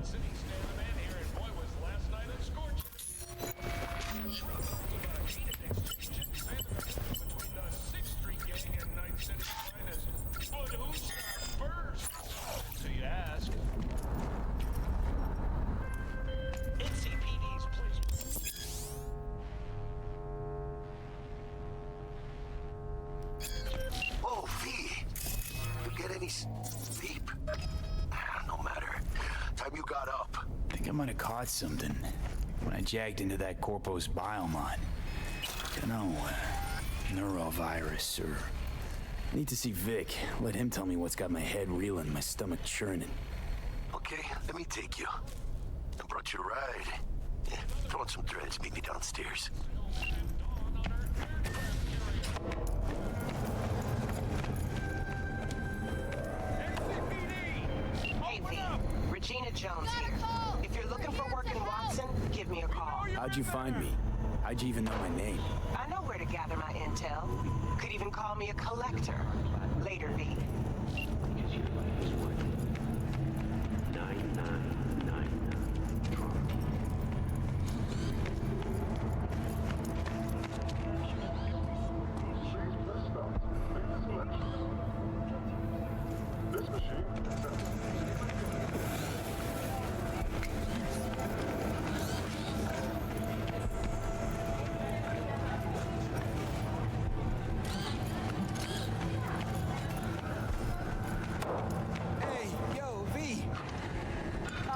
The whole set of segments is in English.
Watson, he's standing man here, and boy, was last night a scorcher. About a heated exchange in Cyberpunk between the 6th Street Gang and Night City's finest. But who's first? So you ask. NCPD's police. Oh, V! You get any sleep? No matter. Time you got up. I think I might have caught something when I jacked into that Corpo's biomod. Neurovirus or... Need to see Vic. Let him tell me what's got my head reeling, my stomach churning. Okay, let me take you. I brought you a ride. Yeah, throw on some threads, meet me downstairs. Hey, V. Regina Jones here. If you're looking for work in Watson, give me a call. How'd you find me? How'd you even know my name? I know where to gather my intel. Could even call me a collector. Later, V. 9999. This machine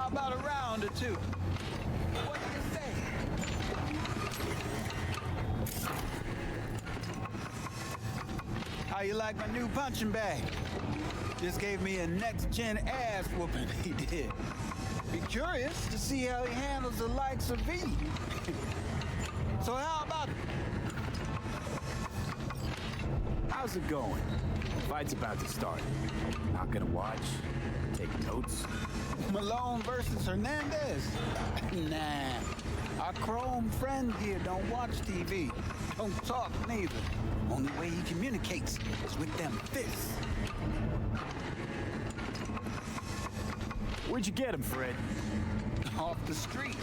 about a round or two. What do you say? How you like my new punching bag? Just gave me a next-gen ass whooping, he did. Be curious to see how he handles the likes of V. So how about it? How's it going? Fight's about to start. Not gonna watch? Take notes? Malone versus Hernandez? Nah. Our chrome friend here don't watch TV. Don't talk neither. Only way he communicates is with them fists. Where'd you get him, Fred? Off the street.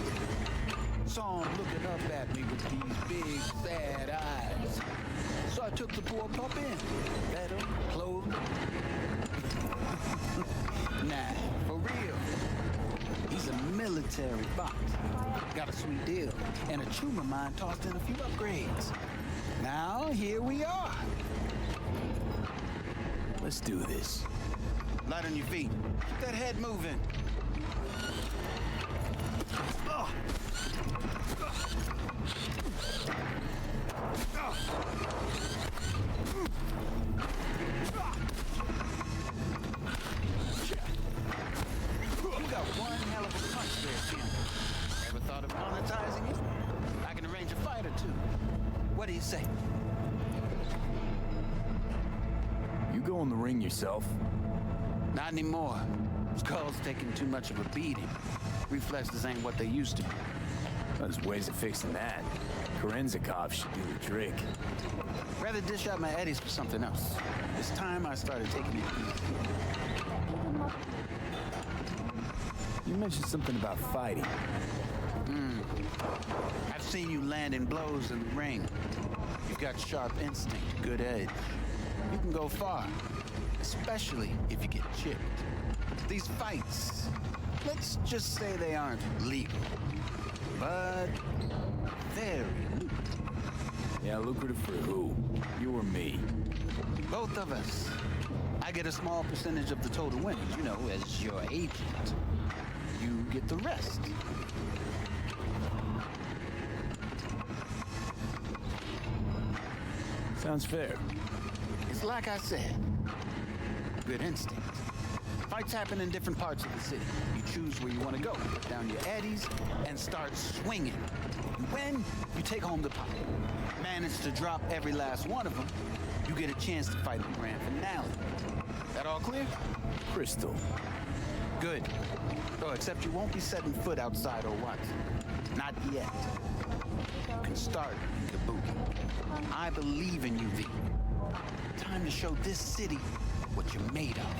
Saw him looking up at me with these big, sad eyes. So I took the poor pup in. Fed him, clothed him. Nah, for real. He's a military box. Got a sweet deal. And a tumor mine tossed in a few upgrades. Now, here we are. Let's do this. Light on your feet. Keep that head moving. You got one hell of a punch there, Jim. Ever thought of monetizing it? I can arrange a fight or two. What do you say? You go in the ring yourself? Not anymore. Skull's taking too much of a beating. Reflexes ain't what they used to be. There's ways of fixing that. Korenzikov should do the trick. Rather dish out my eddies for something else. It's time I started taking it easy. You mentioned something about fighting. I've seen you landing blows in the ring. You've got sharp instinct, good edge. You can go far, especially if you get chipped. These fights, let's just say they aren't legal, but very lucrative. Yeah, lucrative for who? You or me? Both of us. I get a small percentage of the total winnings, you know, as your agent. You get the rest. Sounds fair. It's like I said, good instinct. Fights happen in different parts of the city. You choose where you want to go, put down your eddies, and start swinging. And when you take home the pot, manage to drop every last one of them, you get a chance to fight in the grand finale. That all clear? Crystal. Good. Oh, except you won't be setting foot outside or what? Not yet. You can start in Kabuki. I believe in you, V. Time to show this city what you're made of.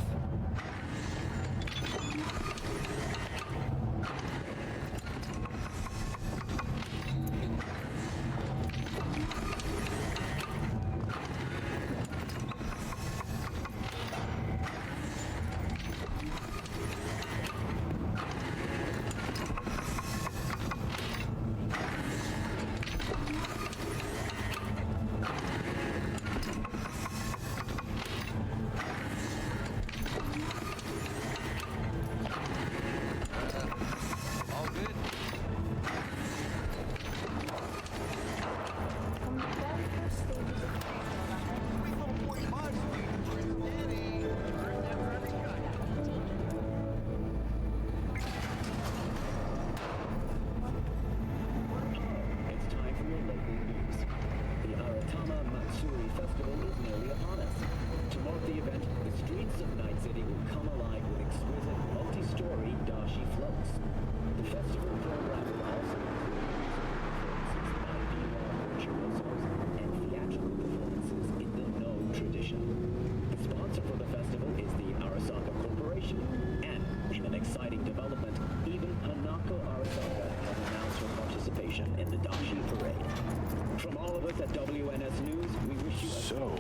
exciting development. Even Hanako Arasaka has announced her participation in the Dashi Parade. From all of us at WNS News, we wish you a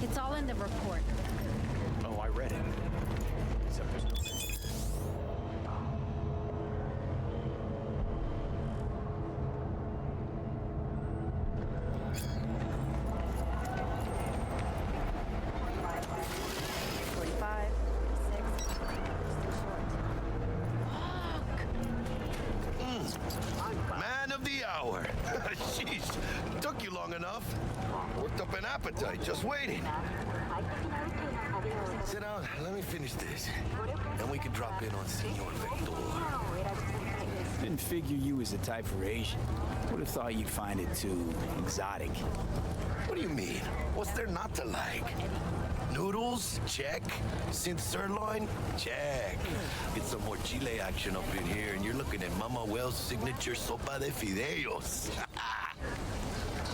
It's all in the report. Oh, I read it. Except there's no... Man of the hour. Sheesh, took you long enough. Worked up an appetite, just waiting. Sit down, let me finish this. Then we can drop in on Senor Vector. Didn't figure you was the type for Asian. Would have thought you'd find it too exotic. What do you mean? What's there not to like? Noodles? Check. Synth sirloin? Check. Get some more chile action up in here, and you're looking at Mama Wells' signature sopa de fideos.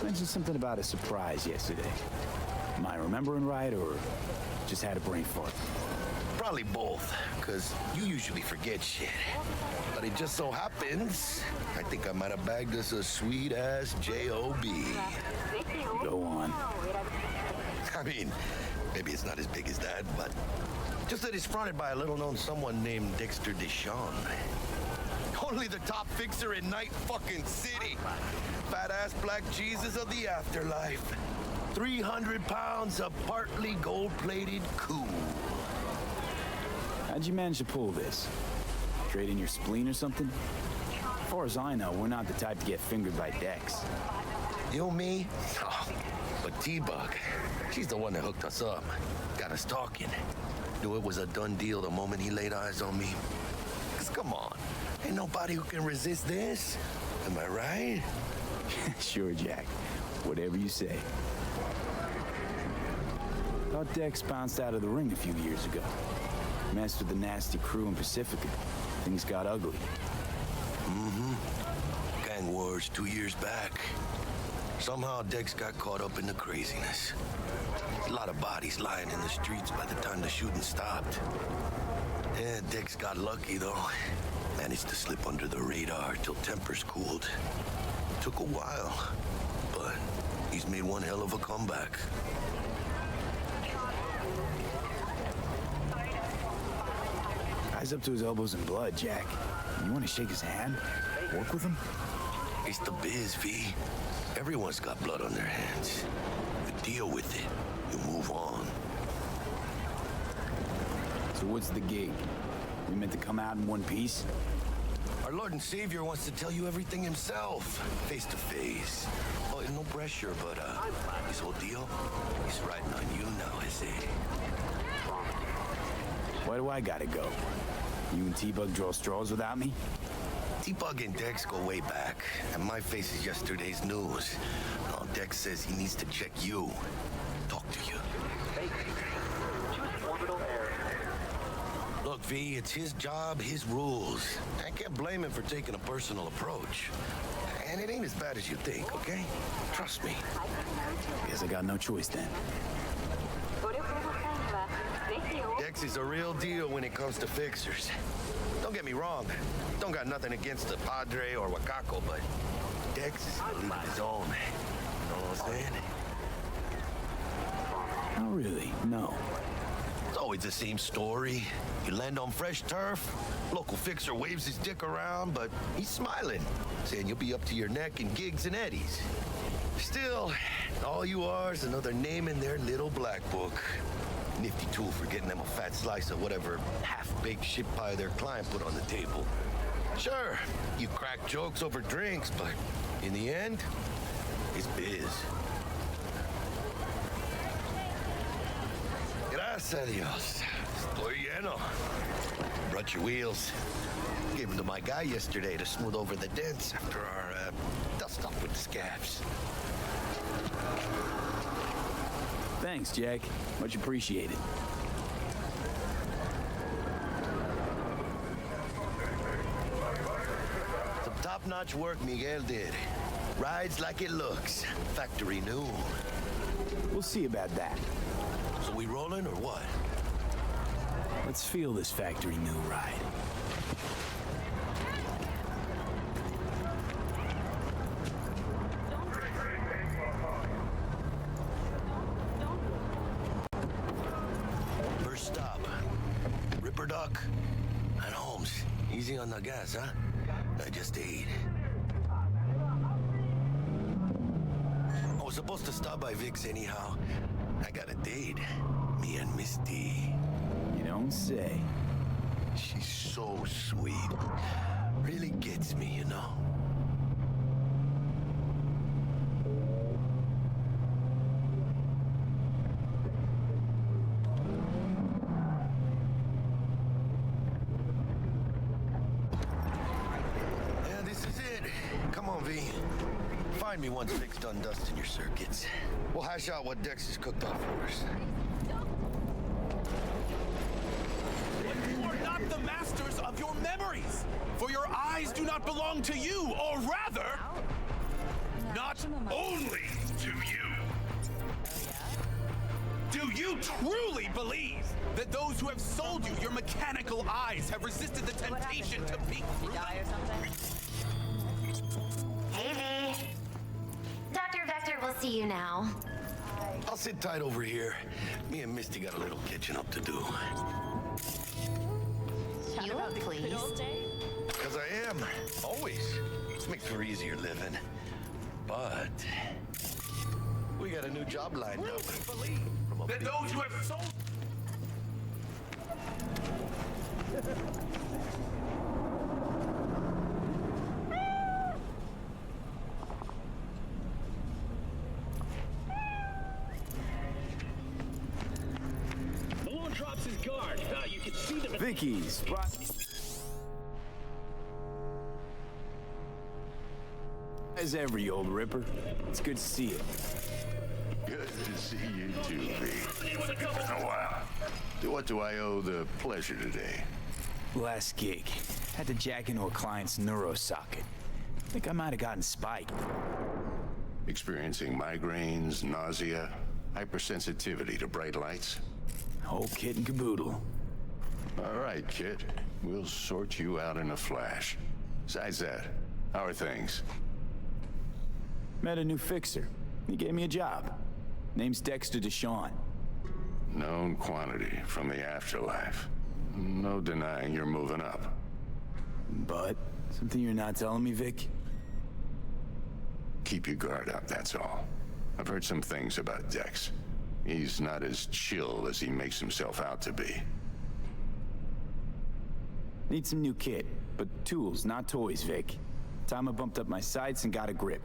Mentioned something about a surprise yesterday. Am I remembering right, or just had a brain fart? Probably both, because you usually forget shit. But it just so happens, I think I might have bagged us a sweet-ass J.O.B. Go on. I mean, maybe it's not as big as that, but just that it's fronted by a little-known someone named Dexter Deshawn. Only the top fixer in Night fucking City. Fat-ass black Jesus of the afterlife. 300 pounds of partly gold-plated cool. How'd you manage to pull this? Trade in your spleen or something? As far as I know, we're not the type to get fingered by Dex. You, me? Oh, but T-Bug, she's the one that hooked us up. Got us talking. Knew it was a done deal the moment he laid eyes on me. 'Cause come on, ain't nobody who can resist this. Am I right? Sure, Jack. Whatever you say. Thought Dex bounced out of the ring a few years ago. Messed with the nasty crew in Pacifica. Things got ugly. Gang wars 2 years back. Somehow Dex got caught up in the craziness. A lot of bodies lying in the streets by the time the shooting stopped. Yeah, Dex got lucky though. Managed to slip under the radar till tempers cooled. Took a while, but he's made one hell of a comeback. Guy's up to his elbows in blood, Jack. You want to shake his hand? Work with him? It's the biz, V. Everyone's got blood on their hands. You deal with it. You move on. So what's the gig? We meant to come out in one piece? Our Lord and Savior wants to tell you everything himself, face to face. Oh, no pressure, but this whole deal, he's riding on you now, is he? Why do I gotta go? You and T-Bug draw straws without me? T-Bug and Dex go way back, and my face is yesterday's news. Oh, Dex says he needs to check you. Talk to you. Look, V, it's his job, his rules. I can't blame him for taking a personal approach. And it ain't as bad as you think, okay? Trust me. Guess I got no choice then. Dex is a real deal when it comes to fixers. Don't get me wrong. Don't got nothing against the Padre or Wakako, but Dex is a league of his own. You know what I'm saying? Not really, no. It's always the same story. You land on fresh turf, local fixer waves his dick around, but he's smiling, saying you'll be up to your neck in gigs and eddies. Still, all you are is another name in their little black book. Nifty tool for getting them a fat slice of whatever half-baked shit pie their client put on the table. Sure, you crack jokes over drinks, but in the end, it's biz. Gracias a Dios. Estoy lleno. Brought your wheels. Gave them to my guy yesterday to smooth over the dents after our dust up with the scabs. Thanks, Jack. Much appreciated. Some top-notch work Miguel did. Rides like it looks. Factory new. We'll see about that. So we rolling or what? Let's feel this factory new ride. First stop. Ripper Duck. And Holmes. Easy on the gas, huh? I just ate. I was supposed to stop by Vic's anyhow. I got a date. Me and Misty. You don't say. She's so sweet. Really gets me, you know? Yeah, this is it. Come on, V. Find me once Vic's done dusting your circuits. We'll hash out what Dex has cooked up for us. You are not the masters of your memories, for your eyes do not belong to you, or rather, not only to you. Do you truly believe that those who have sold you your mechanical eyes have resisted the temptation to peek through them? Hey, V. Dr. Vector will see you now. I'll sit tight over here. Me and Misty got a little catching up to do. You look pleased. Because I am. Always. Makes for easier living. But we got a new job lined up. Believe that those who have sold Malone drops his guard. You can see the... Vicky's. As every old Ripper. It's good to see you. Good to see you too, V. It's been a while. What do I owe the pleasure today? Last gig. Had to jack into a client's neuro socket. Think I might have gotten spiked. Experiencing migraines, nausea, hypersensitivity to bright lights? Whole kit and caboodle. All right, kid. We'll sort you out in a flash. Besides that, how are things? Met a new fixer. He gave me a job. Name's Dexter Deshawn. Known quantity from the afterlife. No denying you're moving up. But something you're not telling me, Vic? Keep your guard up, that's all. I've heard some things about Dex. He's not as chill as he makes himself out to be. Need some new kit, but tools, not toys, Vic. Time I bumped up my sights and got a grip.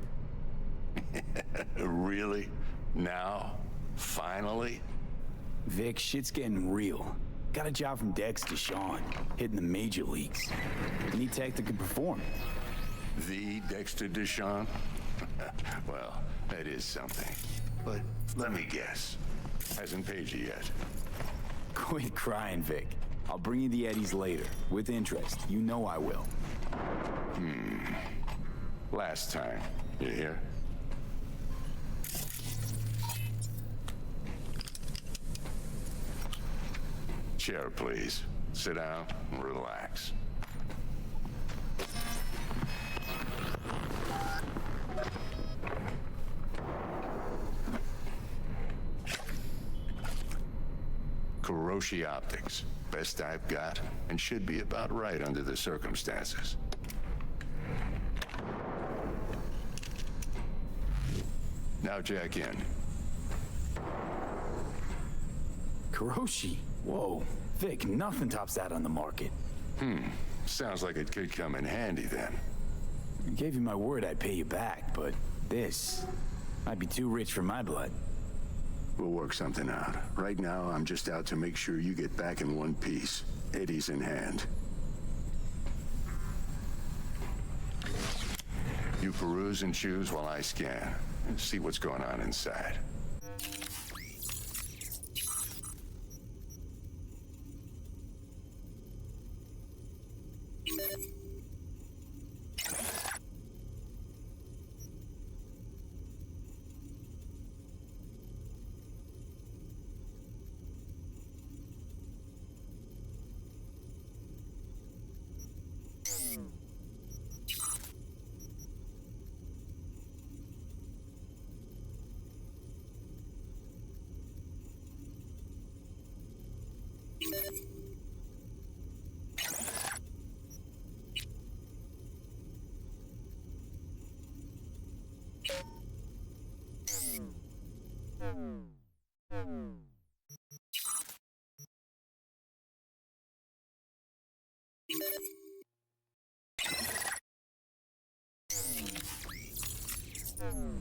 Really? Now? Finally? Vic, shit's getting real. Got a job from Dex Deshawn, hitting the major leagues. Any tech that can perform. The Dexter Deshawn? Well, that is something. But let me guess. Hasn't paid you yet. Quit crying, Vic. I'll bring you the Eddies later, with interest. You know I will. Last time. You hear? Chair, please. Sit down and relax. Kuroshi Optics. Best I've got, and should be about right under the circumstances. Now jack in. Kuroshi? Whoa. Vic, nothing tops that on the market. Sounds like it could come in handy then. I gave you my word I'd pay you back, but this might be too rich for my blood. We'll work something out. Right now, I'm just out to make sure you get back in one piece. Eddie's in hand. You peruse and choose while I scan. See what's going on inside.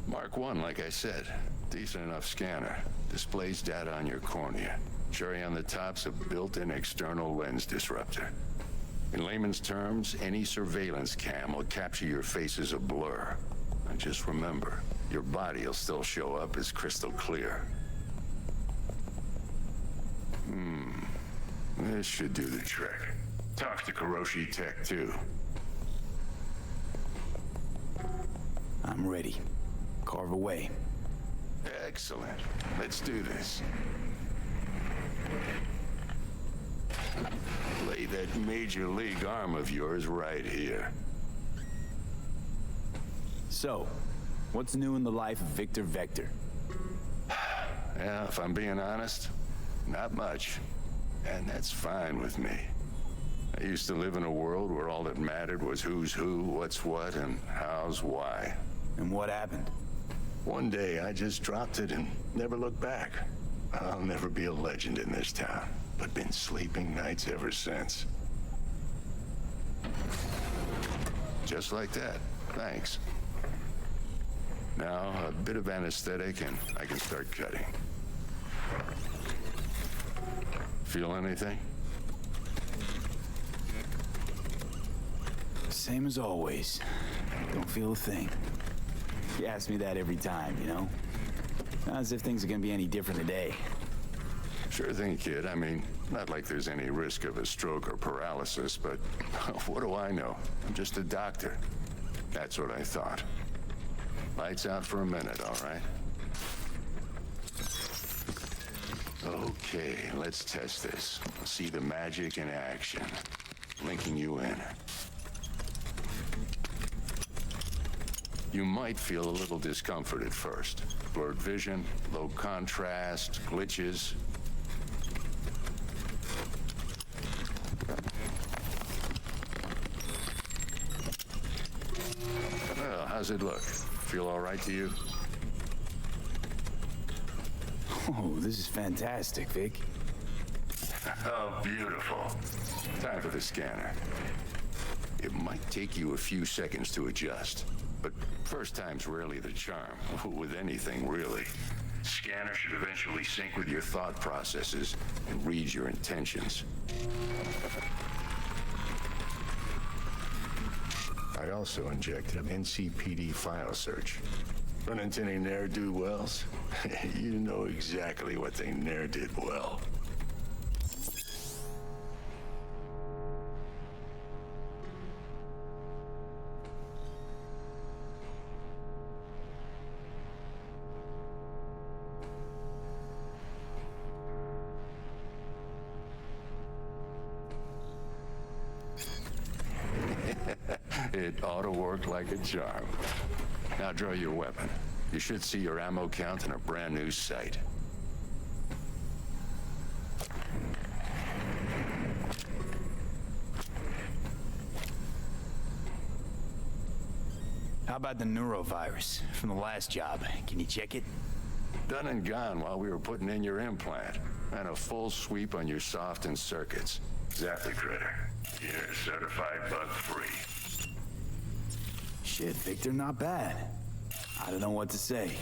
Mark 1, like I said. Decent enough scanner. Displays data on your cornea. Cherry on the top's a built-in external lens disruptor. In layman's terms, any surveillance cam will capture your face as a blur. And just remember, your body will still show up as crystal clear. This should do the trick. Talk to Kuroshi Tech, too. I'm ready. Carve away. Excellent. Let's do this. Lay that major league arm of yours right here. So, what's new in the life of Victor Vector? Yeah, if I'm being honest, not much. And that's fine with me. I used to live in a world where all that mattered was who's who, what's what, and how's why. And what happened? One day, I just dropped it and never looked back. I'll never be a legend in this town, but been sleeping nights ever since. Just like that. Thanks. Now, a bit of anesthetic and I can start cutting. Feel anything? Same as always. Don't feel a thing. You ask me that every time, you know? Not as if things are gonna be any different today. Sure thing, kid. I mean, not like there's any risk of a stroke or paralysis, but what do I know? I'm just a doctor. That's what I thought. Lights out for a minute, all right? Okay, let's test this. See the magic in action. Linking you in. You might feel a little discomfort at first. Blurred vision, low contrast, glitches. Well, how's it look? Feel all right to you? Oh, this is fantastic, Vic. Oh, beautiful. Time for the scanner. It might take you a few seconds to adjust, but first time's rarely the charm, with anything, really. Scanner should eventually sync with your thought processes and read your intentions. I also injected an NCPD file search. Run into any ne'er-do-wells? You know exactly what they ne'er did well. It ought to work like a charm. Now draw your weapon. You should see your ammo count in a brand new sight. How about the neurovirus from the last job? Can you check it? Done and gone while we were putting in your implant. And a full sweep on your soft and circuits. Exactly, critter. You're certified bug-free. Shit, Victor, not bad. I don't know what to say.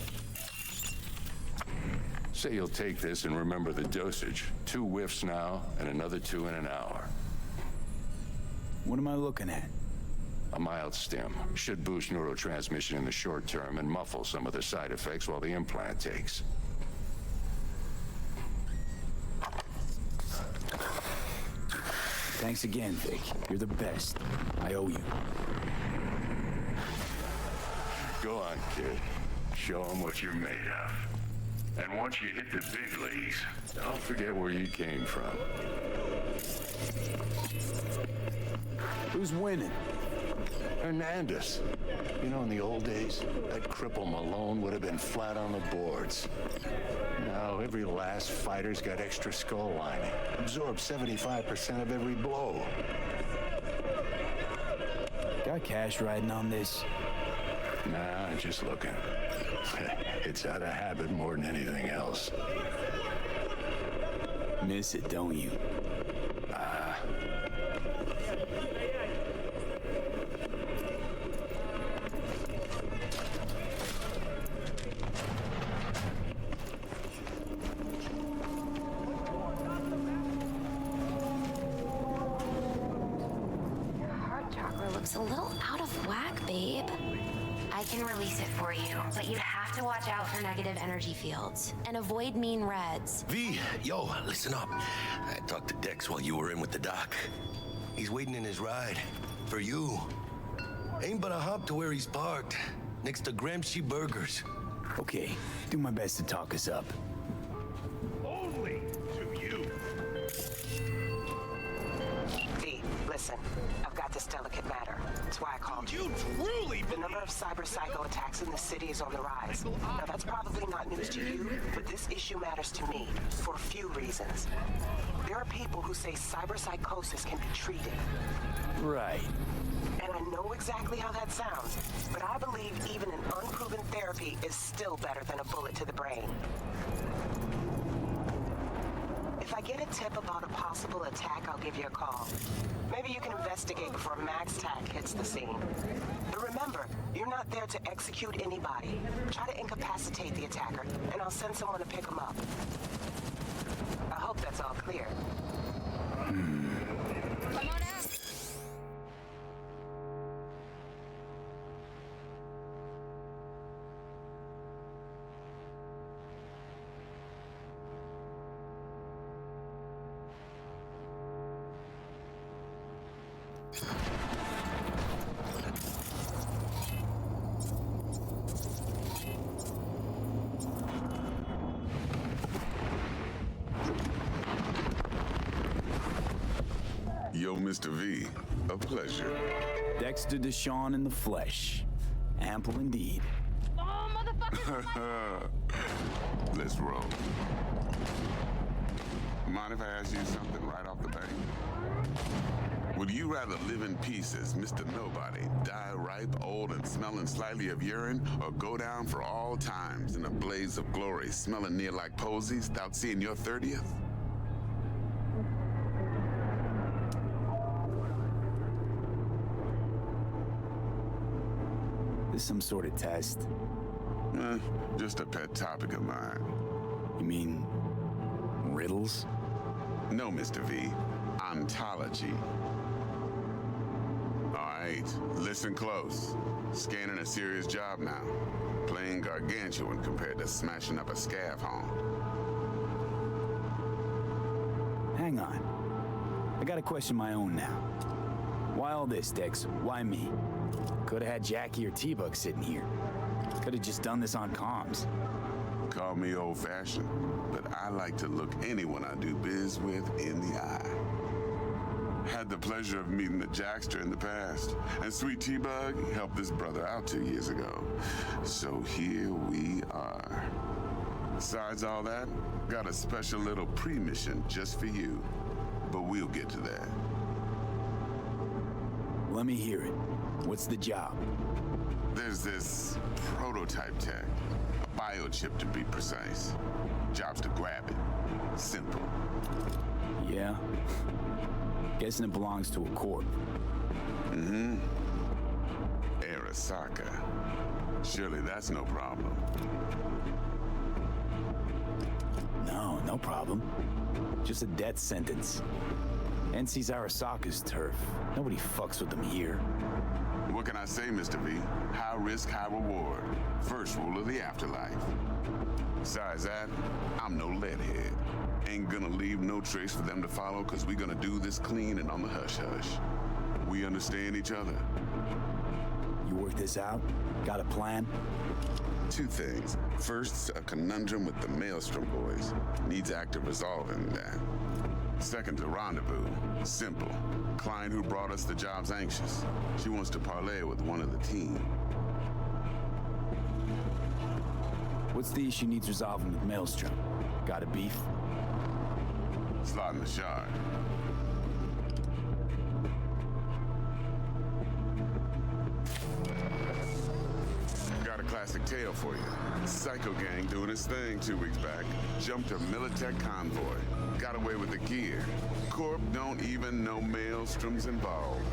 Say you'll take this and remember the dosage. 2 whiffs now, and another 2 in an hour. What am I looking at? A mild stim. Should boost neurotransmission in the short term and muffle some of the side effects while the implant takes. Thanks again, Vic. You're the best. I owe you. Go on, kid. Show them what you're made of. And once you hit the big leagues, don't forget where you came from. Who's winning? Hernandez. You know, in the old days, that cripple Malone would have been flat on the boards. Now, every last fighter's got extra skull lining. Absorbs 75% of every blow. Got cash riding on this? Nah, just looking. It's out of habit more than anything else. Miss it, don't you? Your heart chakra looks a little out of whack, babe. I can release it for you, but you have to watch out for negative energy fields and avoid mean reds. V, yo, listen up. I talked to Dex while you were in with the doc. He's waiting in his ride. For you. Ain't but a hop to where he's parked. Next to Gramsci Burgers. Okay, do my best to talk us up. Only to you. V, listen. I've got this delicate matter. That's why I called you. You truly The number of cyber psycho attacks in the city is on the rise. Now, that's probably not news to you, but this issue matters to me for a few reasons. There are people who say cyber psychosis can be treated. Right. And I know exactly how that sounds, but I believe even an unproven therapy is still better than a bullet to the brain. If I get a tip about a possible attack, I'll give you a call. Maybe you can investigate before Max Tack hits the scene. But remember, you're not there to execute anybody. Try to incapacitate the attacker, and I'll send someone to pick him up. I hope that's all clear. Come on out. Yo, Mr. V, a pleasure. Dexter Deshawn in the flesh. Ample indeed. Oh, motherfucker! Let's roll. Mind if I ask you something right off the bat? Would you rather live in peace as Mr. Nobody, die ripe, old, and smelling slightly of urine, or go down for all times in a blaze of glory, smelling near like posies, without seeing your 30th? This some sort of test? Just a pet topic of mine. You mean riddles? No, Mr. V. Ontology. All right, listen close. Scanning a serious job now. Playing gargantuan compared to smashing up a scaffold. Hang on. I got a question my own now. Why all this, Dex? Why me? Could have had Jackie or T-Bug sitting here. Could have just done this on comms. Call me old-fashioned, but I like to look anyone I do biz with in the eye. Had the pleasure of meeting the Jackster in the past, and sweet T-Bug helped this brother out 2 years ago. So here we are. Besides all that, got a special little pre-mission just for you, but we'll get to that. Let me hear it. What's the job? There's this prototype tech, a biochip to be precise. Job's to grab it. Simple. Yeah? Guessing it belongs to a corp. Mm-hmm. Arasaka. Surely that's no problem. No problem. Just a death sentence. NC's Arasaka's turf. Nobody fucks with them here. What can I say, Mr. V? High risk, high reward. First rule of the afterlife. Besides that, I'm no leadhead. Ain't gonna leave no trace for them to follow, cause we gonna do this clean and on the hush-hush. We understand each other. You work this out? Got a plan? Two things. First, a conundrum with the Maelstrom boys. Needs active resolving that. Second, a rendezvous. Simple. Client who brought us the job's anxious. She wants to parlay with one of the team. What's the issue needs resolving with Maelstrom? Got a beef? Slot in the shard. tale for you. Psycho Gang doing his thing 2 weeks back. Jumped a Militech convoy. Got away with the gear. Corp don't even know Maelstrom's involved.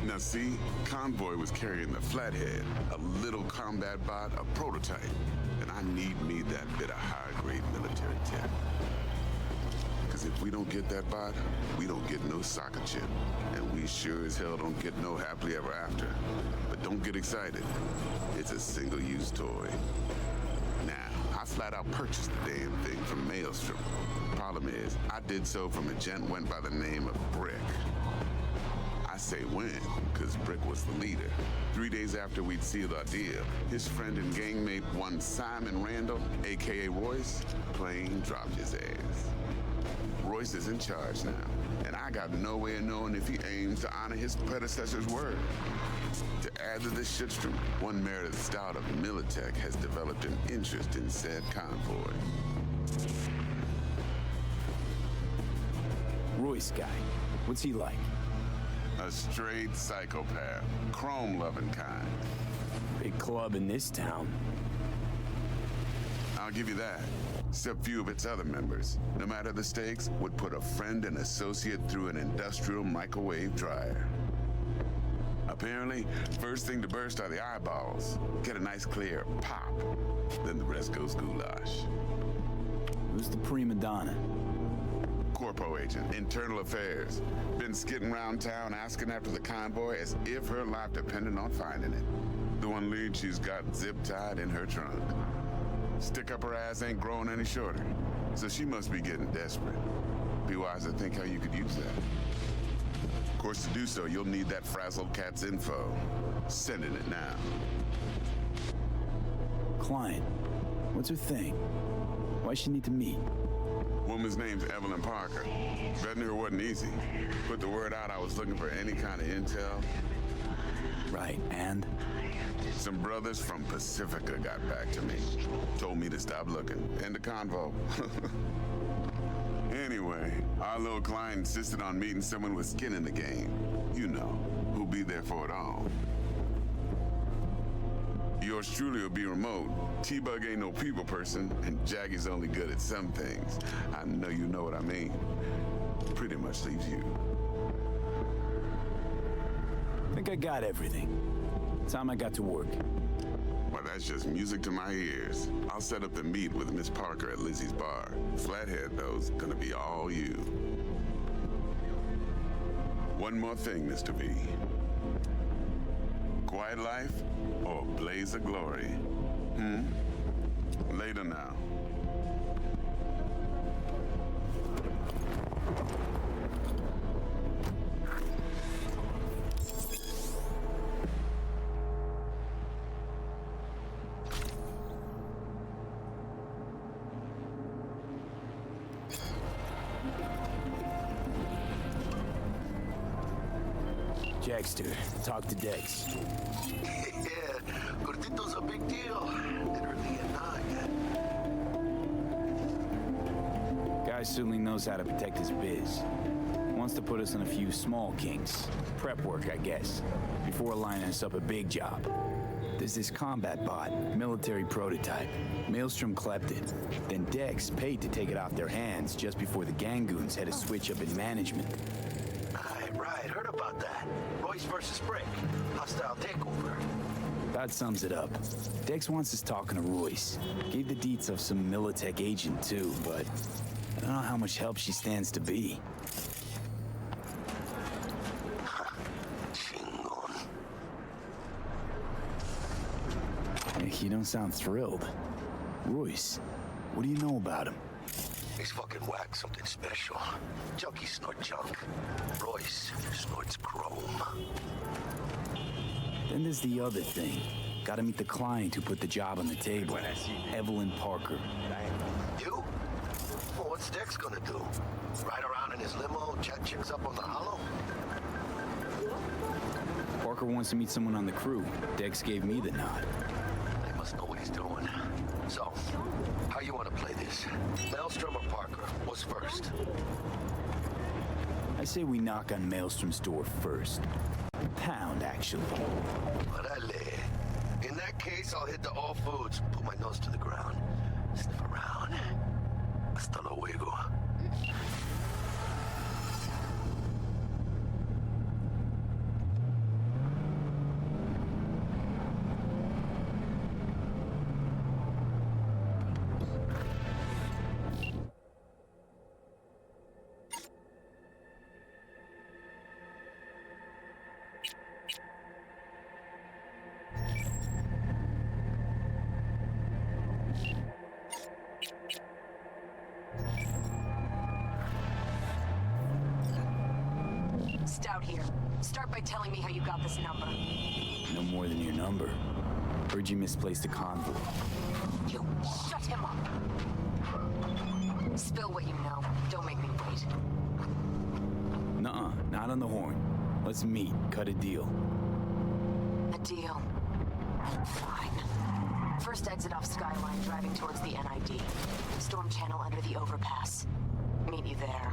Now see, Convoy was carrying the Flathead, a little combat bot, a prototype. And I need me that bit of high-grade military tech. Because if we don't get that bot, we don't get no soccer chip. And we sure as hell don't get no happily ever after. But don't get excited. It's a single-use toy. Now, I flat out purchased the damn thing from Maelstrom. Problem is, I did so from a gent went by the name of Brick. I say when, because Brick was the leader. 3 days after we'd sealed our deal, his friend and gangmate, one Simon Randall, aka Royce, plain dropped his ass. Royce is in charge now, and I got no way of knowing if he aims to honor his predecessor's word. To add to this shitstorm, one Meredith Stout of Militech has developed an interest in said convoy. Royce guy. What's he like? A straight psychopath, chrome-loving kind. Big club in this town. I'll give you that. Except few of its other members, no matter the stakes, would put a friend and associate through an industrial microwave dryer. Apparently, first thing to burst are the eyeballs. Get a nice clear pop. Then the rest goes goulash. Who's the prima donna? Corpo agent, internal affairs. Been skidding around town asking after the convoy as if her life depended on finding it. The one lead she's got zip-tied in her trunk. Stick up her ass ain't growing any shorter, so she must be getting desperate. Be wise to think how you could use that. Of course, to do so, you'll need that frazzled cat's info. Sending it now. Client. What's her thing? Why she need to meet? Woman's name's Evelyn Parker. Vetting her wasn't easy. Put the word out I was looking for any kind of intel. Right, and? Some brothers from Pacifica got back to me. Told me to stop looking. End the convo. Anyway, our little client insisted on meeting someone with skin in the game. You know, who'll be there for it all. Yours truly will be remote. T-Bug ain't no people person, and Jaggy's only good at some things. I know you know what I mean. Pretty much leaves you. I think I got everything. Time I got to work. Well, that's just music to my ears. I'll set up the meet with Miss Parker at Lizzie's bar. Flathead, though's gonna be all you. One more thing, Mr. V. Quiet life or blaze of glory? Later now. Jackster, talk to Dex. Yeah, Gordito's a big deal. Literally a nugget. Guy certainly knows how to protect his biz. Wants to put us in a few small kinks. Prep work, I guess. Before lining us up a big job. There's this combat bot, military prototype. Maelstrom clept it. Then Dex paid to take it off their hands just before the Gangoons had a switch up in management. Right, heard about that. Royce versus Brick. Hostile takeover. That sums it up. Dex wants us talking to Royce. Gave the deets of some Militech agent too, but I don't know how much help she stands to be. Chingon. Hey, you don't sound thrilled. Royce, what do you know about him? He's fucking whack, something special. Junkies snort junk. Royce snorts chrome. Then there's the other thing. Gotta meet the client who put the job on the table. Evelyn Parker. You? Well, what's Dex gonna do? Ride around in his limo, chat chicks up on the hollow? Parker wants to meet someone on the crew. Dex gave me the nod. He must know what he's doing. So, how you want to play this? Maelstrom or Parker? What's first? I say we knock on Maelstrom's door first. Pound, actually. Orale. In that case, I'll hit the all foods, put my nose to the ground, sniff around. Hasta luego. Stout here. Start by telling me how you got this number. No more than your number. Heard you misplaced a convoy. You shut him up. Spill what you know. Don't make me wait. Nuh-uh, not on the horn. Let's meet, cut a deal. A deal. Fine. First exit off Skyline, driving towards the NID. Storm channel under the overpass. Meet you there.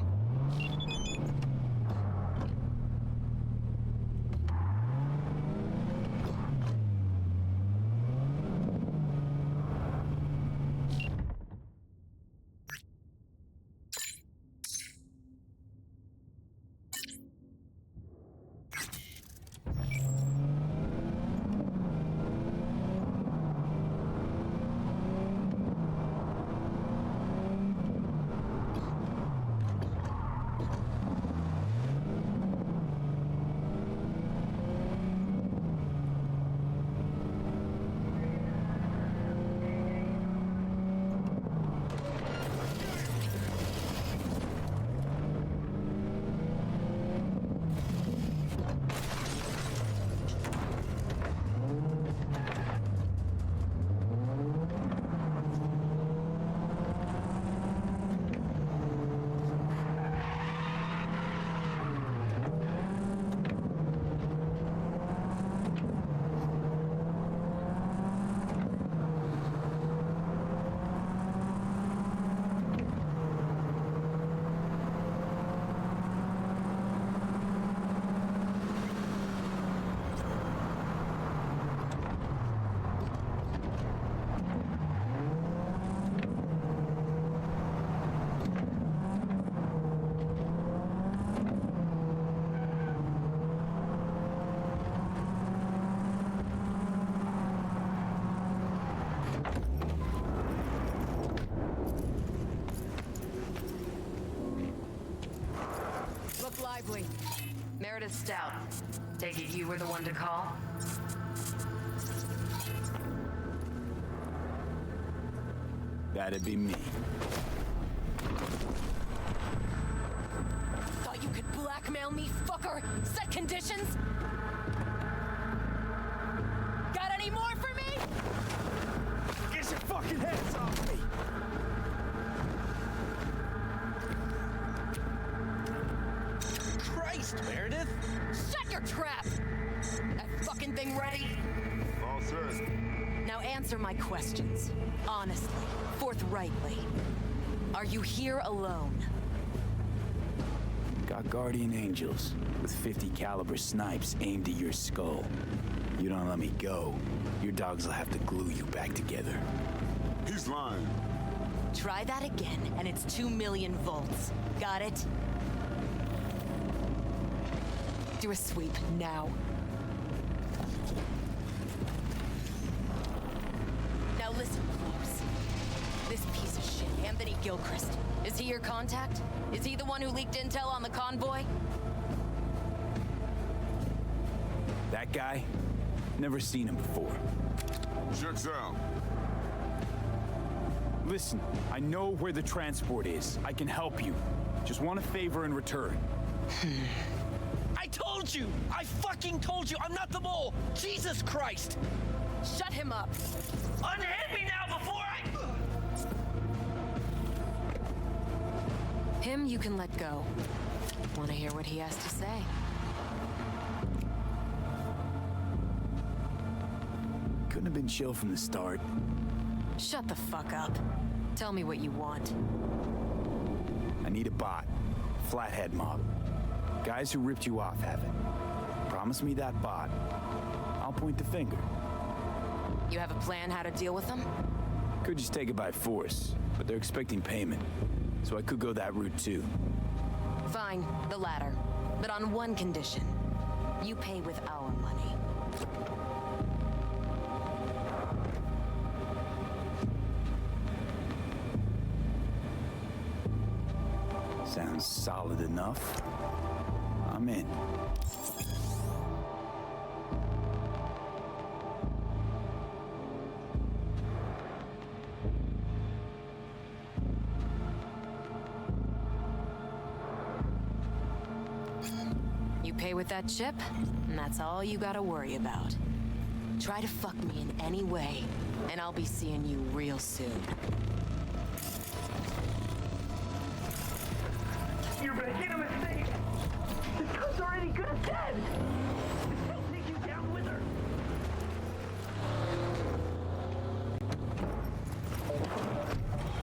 Look lively. Meredith Stout. Take it you were the one to call? That'd be me. Thought you could blackmail me, fucker? Set conditions? Got any more for me? Get your fucking hands off me! Christ, Meredith! Shut your trap! That fucking thing ready? All set. Now answer my questions. Honestly, forthrightly. Are you here alone? Got guardian angels with 50 caliber snipes aimed at your skull. You don't let me go, your dogs will have to glue you back together. He's lying. Try that again, and it's 2 million volts. Got it? Do a sweep, now. Now listen close. This piece of shit, Anthony Gilchrist. Is he your contact? Is he the one who leaked intel on the convoy? That guy? Never seen him before. Checks out. Listen, I know where the transport is. I can help you. Just want a favor in return. I told you! I fucking told you! I'm not the mole! Jesus Christ! Shut him up. Unhand me now before I... Him you can let go. Want to hear what he has to say? Couldn't have been chill from the start. Shut the fuck up. Tell me what you want. I need a bot. Flathead mob. Guys who ripped you off have it. Promise me that bot. I'll point the finger. You have a plan how to deal with them? Could just take it by force, but they're expecting payment. So I could go that route too. Fine, the latter. But on one condition. You pay with our money. Sounds solid enough. I'm in. You pay with that chip, and that's all you gotta worry about. Try to fuck me in any way, and I'll be seeing you real soon. You're making a mistake. This guy's already good as dead.